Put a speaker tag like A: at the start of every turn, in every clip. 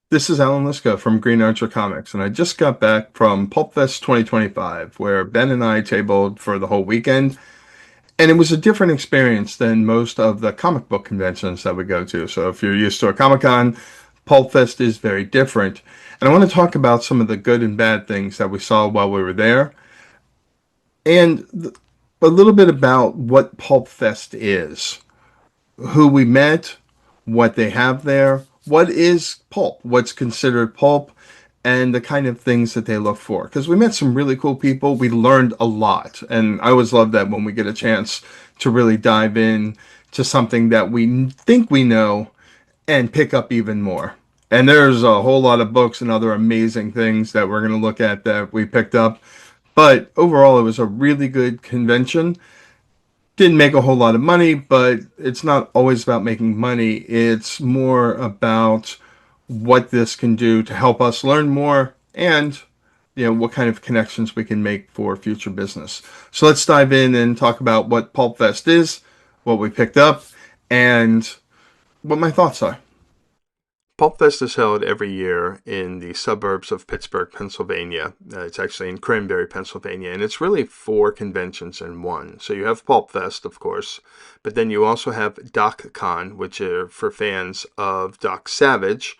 A: This is Alan Liska from Green Archer Comics, and I just got back from PulpFest 2025, where Ben and I tabled for the whole weekend, and it was a different experience than most of the comic book conventions that we go to. So if you're used to a Comic-Con, PulpFest is very different. And I want to talk about some of the good and bad things that we saw while we were there, and a little bit about what PulpFest is, who we met, what they have there, what is pulp, what's considered pulp, and the kind of things that they look for. Because we met some really cool people. We learned a lot. And I always love that when we get a chance to really dive in to something that we think we know and pick up even more. And there's a whole lot of books and other amazing things that we're going to look at that we picked up. But overall, it was a really good convention. Didn't make a whole lot of money, but it's not always about making money. It's more about what this can do to help us learn more and what kind of connections we can make for future business. So let's dive in and talk about what Pulp Fest is, what we picked up, and what my thoughts are.
B: PulpFest is held every year in the suburbs of Pittsburgh, Pennsylvania. It's actually in Cranberry, Pennsylvania, and it's really four conventions in one. So you have PulpFest, of course, but then you also have DocCon, which are for fans of Doc Savage.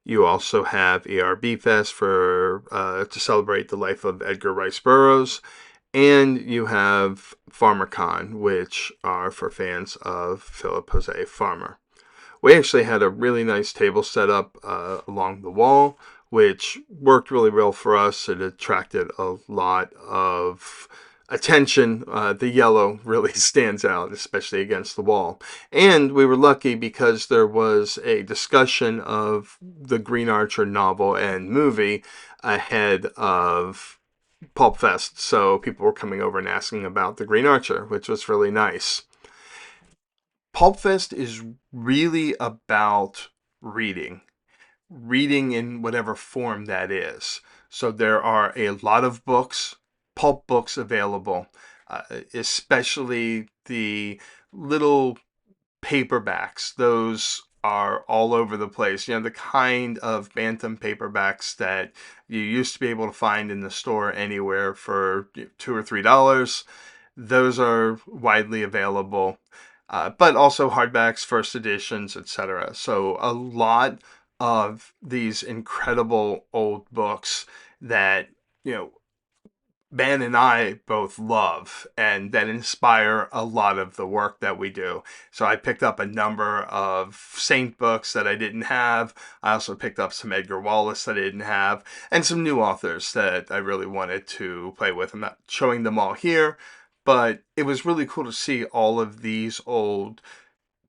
B: You also have ERB Fest for to celebrate the life of Edgar Rice Burroughs, and you have FarmerCon, which are for fans of Philip Jose Farmer. We actually had a really nice table set up along the wall, which worked really well for us. It attracted a lot of attention. The yellow really stands out, especially against the wall. And we were lucky because there was a discussion of the Green Archer novel and movie ahead of Pulp Fest. So people were coming over and asking about the Green Archer, which was really nice. PulpFest is really about reading, reading in whatever form that is. So there are a lot of books, pulp books available, especially the little paperbacks. Those are all over the place. The kind of bantam paperbacks that you used to be able to find in the store anywhere for $2 or $3. Those are widely available, but also hardbacks, first editions, etc. So a lot of these incredible old books that you know Ben and I both love and that inspire a lot of the work that we do. So I picked up a number of Saint books that I didn't have. I also picked up some Edgar Wallace that I didn't have, and some new authors that I really wanted to play with. I'm not showing them all here, but it was really cool to see all of these old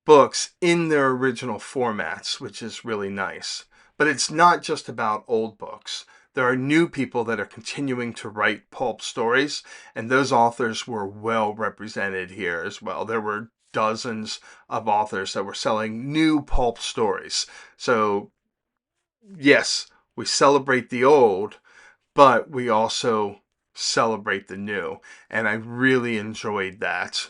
B: books in their original formats, which is really nice. But it's not just about old books. There are new people that are continuing to write pulp stories, and those authors were well represented here as well. There were dozens of authors that were selling new pulp stories. So, yes, we celebrate the old, but we also celebrate the new. And I really enjoyed that.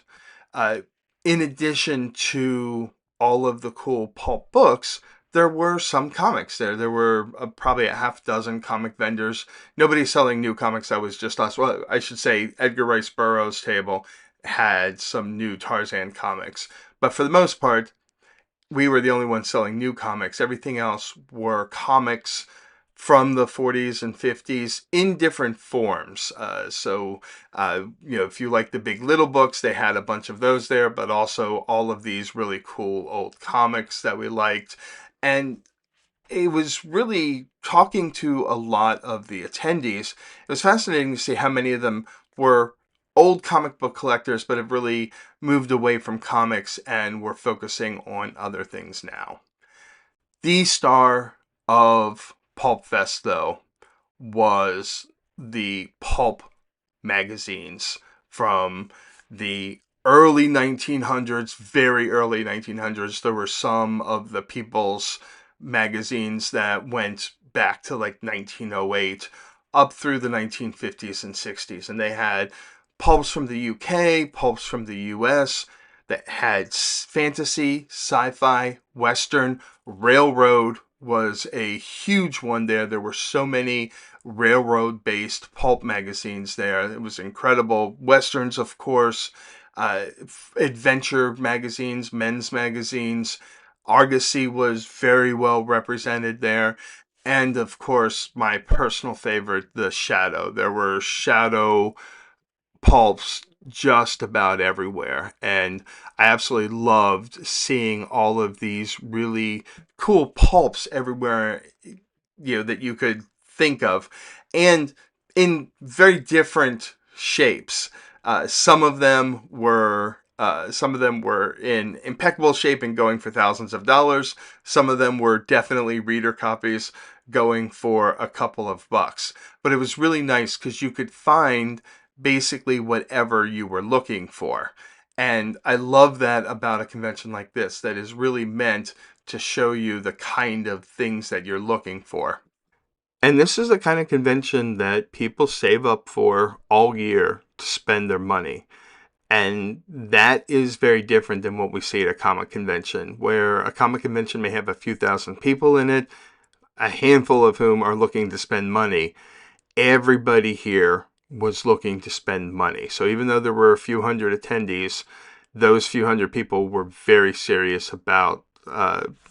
B: Uh, in addition to all of the cool pulp books, there were some comics there. There were probably a half dozen comic vendors. Nobody selling new comics. That was just us. Well, I should say Edgar Rice Burroughs' table had some new Tarzan comics. But for the most part, we were the only ones selling new comics. Everything else were comics from the 40s and 50s in different forms. If you like the Big Little books, they had a bunch of those there, but also all of these really cool old comics that we liked. And it was really talking to a lot of the attendees. It was fascinating to see how many of them were old comic book collectors, but have really moved away from comics and were focusing on other things now. The star of Pulp Fest, though, was the pulp magazines from the early 1900s, very early 1900s. There were some of the People's magazines that went back to like 1908 up through the 1950s and 60s. And they had pulps from the UK, pulps from the US that had fantasy, sci fi, western, railroad, was a huge one there. There were so many railroad-based pulp magazines there. It was incredible. Westerns, of course, adventure magazines, men's magazines. Argosy was very well represented there. And of course, my personal favorite, the Shadow. There were Shadow pulps just about everywhere. And I absolutely loved seeing all of these really cool pulps everywhere, that you could think of, and in very different shapes. Some of them were in impeccable shape and going for thousands of dollars. Some of them were definitely reader copies going for a couple of bucks. But it was really nice because you could find basically whatever you were looking for. And I love that about a convention like this, that is really meant to show you the kind of things that you're looking for. And this is the kind of convention that people save up for all year to spend their money. And that is very different than what we see at a comic convention, where a comic convention may have a few thousand people in it, a handful of whom are looking to spend money. Everybody here was looking to spend money. So even though there were a few hundred attendees, those few hundred people were very serious about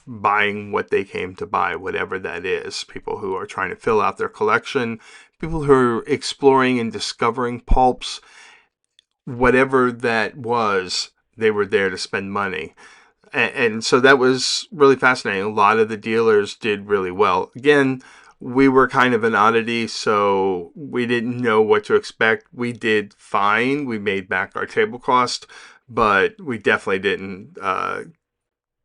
B: buying what they came to buy, whatever that is. People who are trying to fill out their collection, people who are exploring and discovering pulps, whatever that was, they were there to spend money. And so that was really fascinating. A lot of the dealers did really well. Again, we were kind of an oddity, so we didn't know what to expect. We did fine. We made back our table cost, but we definitely didn't,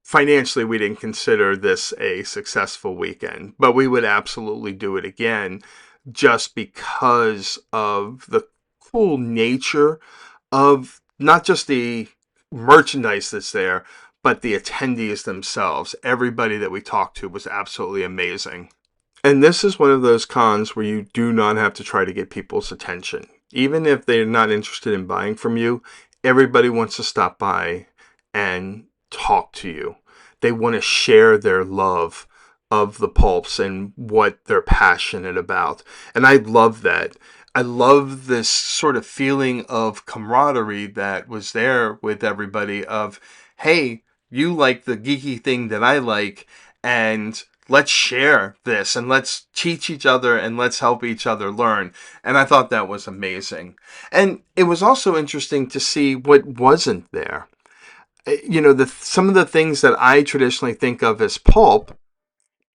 B: financially, we didn't consider this a successful weekend. But we would absolutely do it again just because of the cool nature of not just the merchandise that's there, but the attendees themselves. Everybody that we talked to was absolutely amazing. And this is one of those cons where you do not have to try to get people's attention. Even if they're not interested in buying from you, everybody wants to stop by and talk to you. They want to share their love of the pulps and what they're passionate about. And I love that. I love this sort of feeling of camaraderie that was there with everybody of, hey, you like the geeky thing that I like, and let's share this and let's teach each other and let's help each other learn. And I thought that was amazing. And it was also interesting to see what wasn't there. Some of the things that I traditionally think of as pulp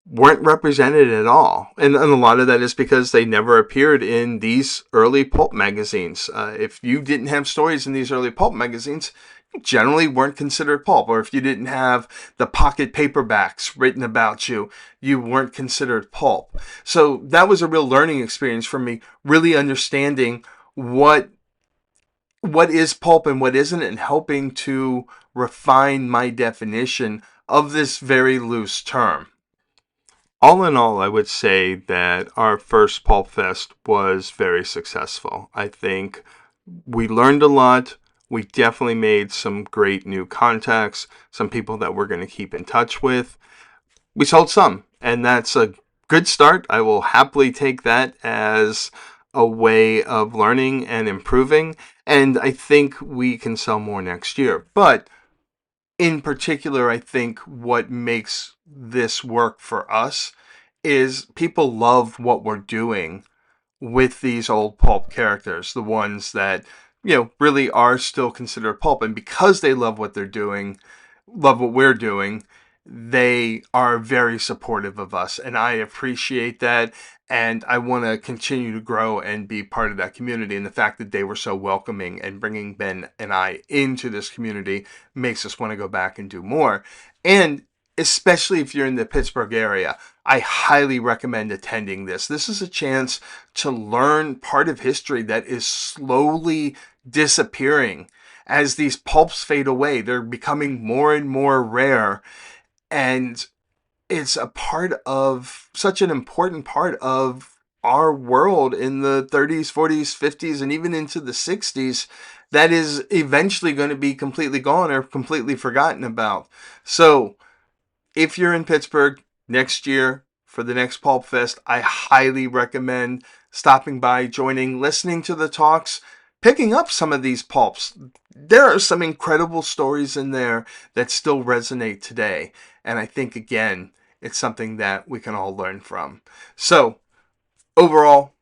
B: weren't represented at all. And a lot of that is because they never appeared in these early pulp magazines. If you didn't have stories in these early pulp magazines, you generally weren't considered pulp. Or if you didn't have the pocket paperbacks written about you, you weren't considered pulp. So that was a real learning experience for me, really understanding what is pulp and what isn't, and helping to refine my definition of this very loose term. All in all, I would say that our first PulpFest was very successful. I think we learned a lot. We definitely made some great new contacts, some people that we're going to keep in touch with. We sold some, and that's a good start. I will happily take that as a way of learning and improving, and I think we can sell more next year. But in particular, I think what makes this work for us is people love what we're doing with these old pulp characters, the ones that, really are still considered pulp. And because they love what they're doing, love what we're doing, they are very supportive of us. And I appreciate that. And I want to continue to grow and be part of that community. And the fact that they were so welcoming and bringing Ben and I into this community makes us want to go back and do more. And especially if you're in the Pittsburgh area, I highly recommend attending this. This is a chance to learn part of history that is slowly disappearing as these pulps fade away. They're becoming more and more rare, and it's a part of such an important part of our world in the 30s, 40s, 50s, and even into the 60s that is eventually going to be completely gone or completely forgotten about. So if you're in Pittsburgh, next year for the next PulpFest, I highly recommend stopping by, joining, listening to the talks, picking up some of these pulps. There are some incredible stories in there that still resonate today. And I think, again, it's something that we can all learn from. So, overall,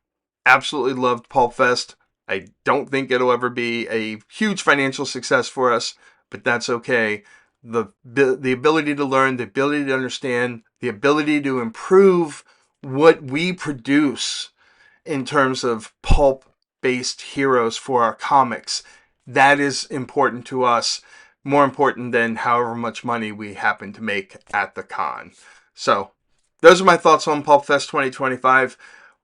B: absolutely loved PulpFest. I don't think it'll ever be a huge financial success for us, but that's okay. The ability to learn, the ability to understand, the ability to improve what we produce in terms of pulp based heroes for our comics, that is important to us, more important than however much money we happen to make at the con. So, those are my thoughts on PulpFest 2025.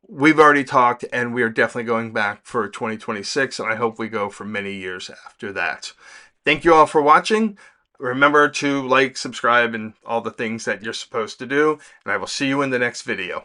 B: We've already talked, and we are definitely going back for 2026, and I hope we go for many years after that. Thank you all for watching. Remember to like, subscribe, and all the things that you're supposed to do, and I will see you in the next video.